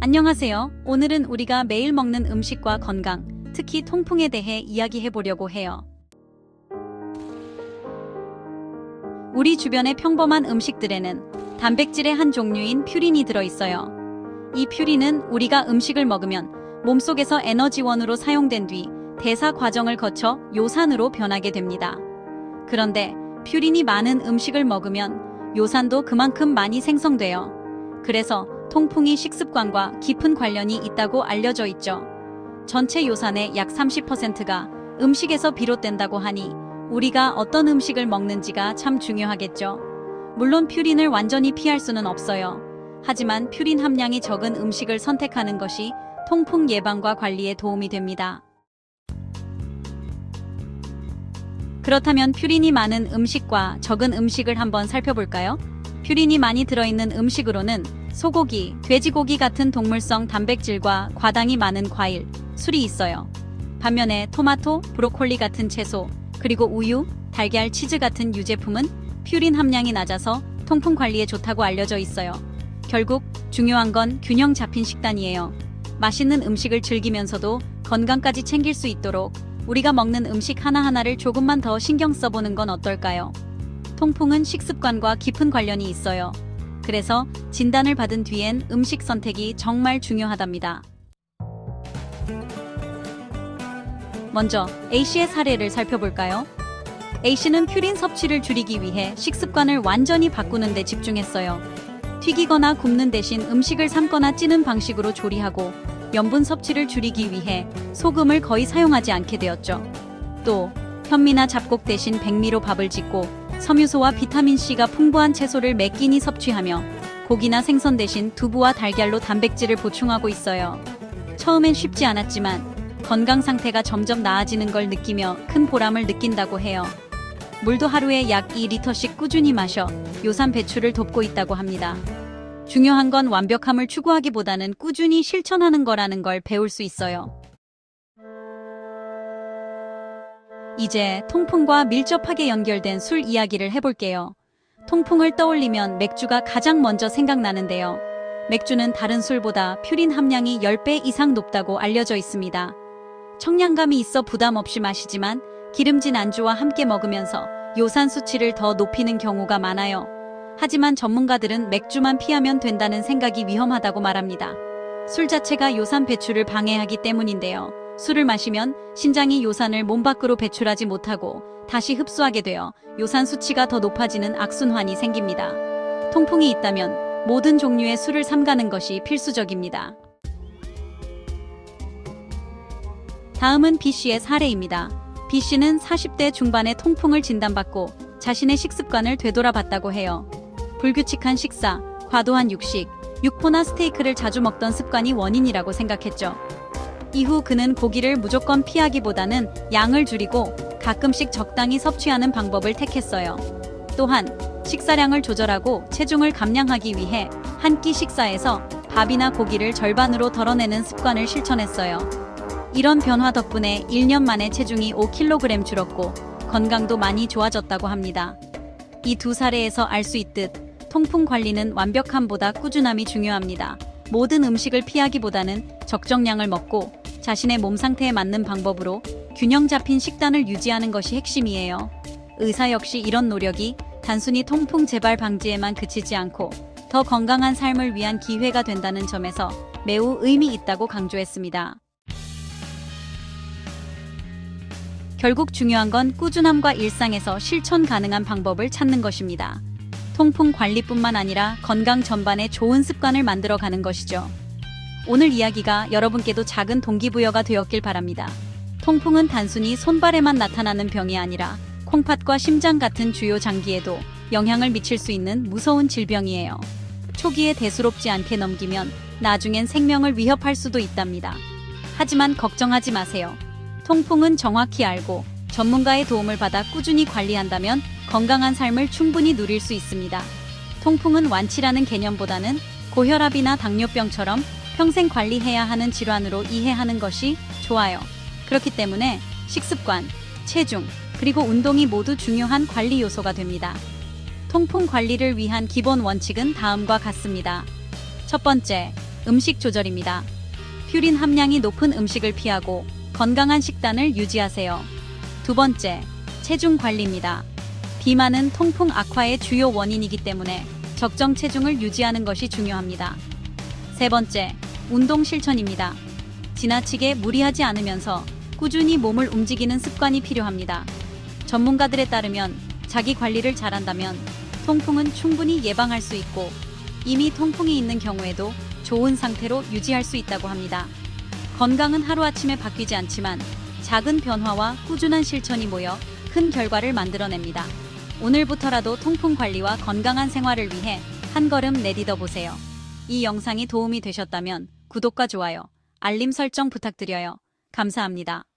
안녕하세요. 오늘은 우리가 매일 먹는 음식과 건강, 특히 통풍에 대해 이야기해 보려고 해요. 우리 주변의 평범한 음식들에는 단백질의 한 종류인 퓨린이 들어있어요. 이 퓨린은 우리가 음식을 먹으면 몸속에서 에너지원으로 사용된 뒤 대사 과정을 거쳐 요산으로 변하게 됩니다. 그런데 퓨린이 많은 음식을 먹으면 요산도 그만큼 많이 생성돼요. 그래서 통풍이 식습관과 깊은 관련이 있다고 알려져 있죠. 전체 요산의 약 30%가 음식에서 비롯된다고 하니 우리가 어떤 음식을 먹는지가 참 중요하겠죠. 물론 퓨린을 완전히 피할 수는 없어요. 하지만 퓨린 함량이 적은 음식을 선택하는 것이 통풍 예방과 관리에 도움이 됩니다. 그렇다면 퓨린이 많은 음식과 적은 음식을 한번 살펴볼까요? 퓨린이 많이 들어있는 음식으로는 소고기, 돼지고기 같은 동물성 단백질과 과당이 많은 과일, 술이 있어요. 반면에 토마토, 브로콜리 같은 채소, 그리고 우유, 달걀, 치즈 같은 유제품은 퓨린 함량이 낮아서 통풍 관리에 좋다고 알려져 있어요. 결국 중요한 건 균형 잡힌 식단이에요. 맛있는 음식을 즐기면서도 건강까지 챙길 수 있도록 우리가 먹는 음식 하나하나를 조금만 더 신경 써보는 건 어떨까요? 통풍은 식습관과 깊은 관련이 있어요. 그래서 진단을 받은 뒤엔 음식 선택이 정말 중요하답니다. 먼저 A씨의 사례를 살펴볼까요? A씨는 퓨린 섭취를 줄이기 위해 식습관을 완전히 바꾸는 데 집중했어요. 튀기거나 굽는 대신 음식을 삶거나 찌는 방식으로 조리하고 염분 섭취를 줄이기 위해 소금을 거의 사용하지 않게 되었죠. 또 현미나 잡곡 대신 백미로 밥을 짓고 섬유소와 비타민C가 풍부한 채소를 매 끼니 섭취하며 고기나 생선 대신 두부와 달걀로 단백질을 보충하고 있어요. 처음엔 쉽지 않았지만 건강 상태가 점점 나아지는 걸 느끼며 큰 보람을 느낀다고 해요. 물도 하루에 약 2리터씩 꾸준히 마셔 요산 배출을 돕고 있다고 합니다. 중요한 건 완벽함을 추구하기보다는 꾸준히 실천하는 거라는 걸 배울 수 있어요. 이제 통풍과 밀접하게 연결된 술 이야기를 해볼게요. 통풍을 떠올리면 맥주가 가장 먼저 생각나는데요. 맥주는 다른 술보다 퓨린 함량이 10배 이상 높다고 알려져 있습니다. 청량감이 있어 부담 없이 마시지만 기름진 안주와 함께 먹으면서 요산 수치를 더 높이는 경우가 많아요. 하지만 전문가들은 맥주만 피하면 된다는 생각이 위험하다고 말합니다. 술 자체가 요산 배출을 방해하기 때문인데요. 술을 마시면 신장이 요산을 몸 밖으로 배출하지 못하고 다시 흡수하게 되어 요산 수치가 더 높아지는 악순환이 생깁니다. 통풍이 있다면 모든 종류의 술을 삼가는 것이 필수적입니다. 다음은 B씨의 사례입니다. B씨는 40대 중반의 통풍을 진단받고 자신의 식습관을 되돌아봤다고 해요. 불규칙한 식사, 과도한 육식, 육포나 스테이크를 자주 먹던 습관이 원인이라고 생각했죠. 이후 그는 고기를 무조건 피하기보다는 양을 줄이고 가끔씩 적당히 섭취하는 방법을 택했어요. 또한 식사량을 조절하고 체중을 감량하기 위해 한 끼 식사에서 밥이나 고기를 절반으로 덜어내는 습관을 실천했어요. 이런 변화 덕분에 1년 만에 체중이 5kg 줄었고 건강도 많이 좋아졌다고 합니다. 이 두 사례에서 알 수 있듯 통풍 관리는 완벽함보다 꾸준함이 중요합니다. 모든 음식을 피하기보다는 적정량을 먹고 자신의 몸 상태에 맞는 방법으로 균형 잡힌 식단을 유지하는 것이 핵심이에요. 의사 역시 이런 노력이 단순히 통풍 재발 방지에만 그치지 않고 더 건강한 삶을 위한 기회가 된다는 점에서 매우 의미 있다고 강조했습니다. 결국 중요한 건 꾸준함과 일상에서 실천 가능한 방법을 찾는 것입니다. 통풍 관리뿐만 아니라 건강 전반에 좋은 습관을 만들어가는 것이죠. 오늘 이야기가 여러분께도 작은 동기부여가 되었길 바랍니다. 통풍은 단순히 손발에만 나타나는 병이 아니라 콩팥과 심장 같은 주요 장기에도 영향을 미칠 수 있는 무서운 질병이에요. 초기에 대수롭지 않게 넘기면 나중엔 생명을 위협할 수도 있답니다. 하지만 걱정하지 마세요. 통풍은 정확히 알고 전문가의 도움을 받아 꾸준히 관리한다면 건강한 삶을 충분히 누릴 수 있습니다. 통풍은 완치라는 개념보다는 고혈압이나 당뇨병처럼 평생 관리해야 하는 질환으로 이해하는 것이 좋아요. 그렇기 때문에 식습관, 체중, 그리고 운동이 모두 중요한 관리 요소가 됩니다. 통풍 관리를 위한 기본 원칙은 다음과 같습니다. 첫 번째, 음식 조절입니다. 퓨린 함량이 높은 음식을 피하고 건강한 식단을 유지하세요. 두 번째, 체중 관리입니다. 비만은 통풍 악화의 주요 원인이기 때문에 적정 체중을 유지하는 것이 중요합니다. 세 번째, 운동 실천입니다. 지나치게 무리하지 않으면서 꾸준히 몸을 움직이는 습관이 필요합니다. 전문가들에 따르면 자기 관리를 잘한다면 통풍은 충분히 예방할 수 있고 이미 통풍이 있는 경우에도 좋은 상태로 유지할 수 있다고 합니다. 건강은 하루아침에 바뀌지 않지만 작은 변화와 꾸준한 실천이 모여 큰 결과를 만들어냅니다. 오늘부터라도 통풍 관리와 건강한 생활을 위해 한 걸음 내딛어 보세요. 이 영상이 도움이 되셨다면 구독과 좋아요, 알림 설정 부탁드려요. 감사합니다.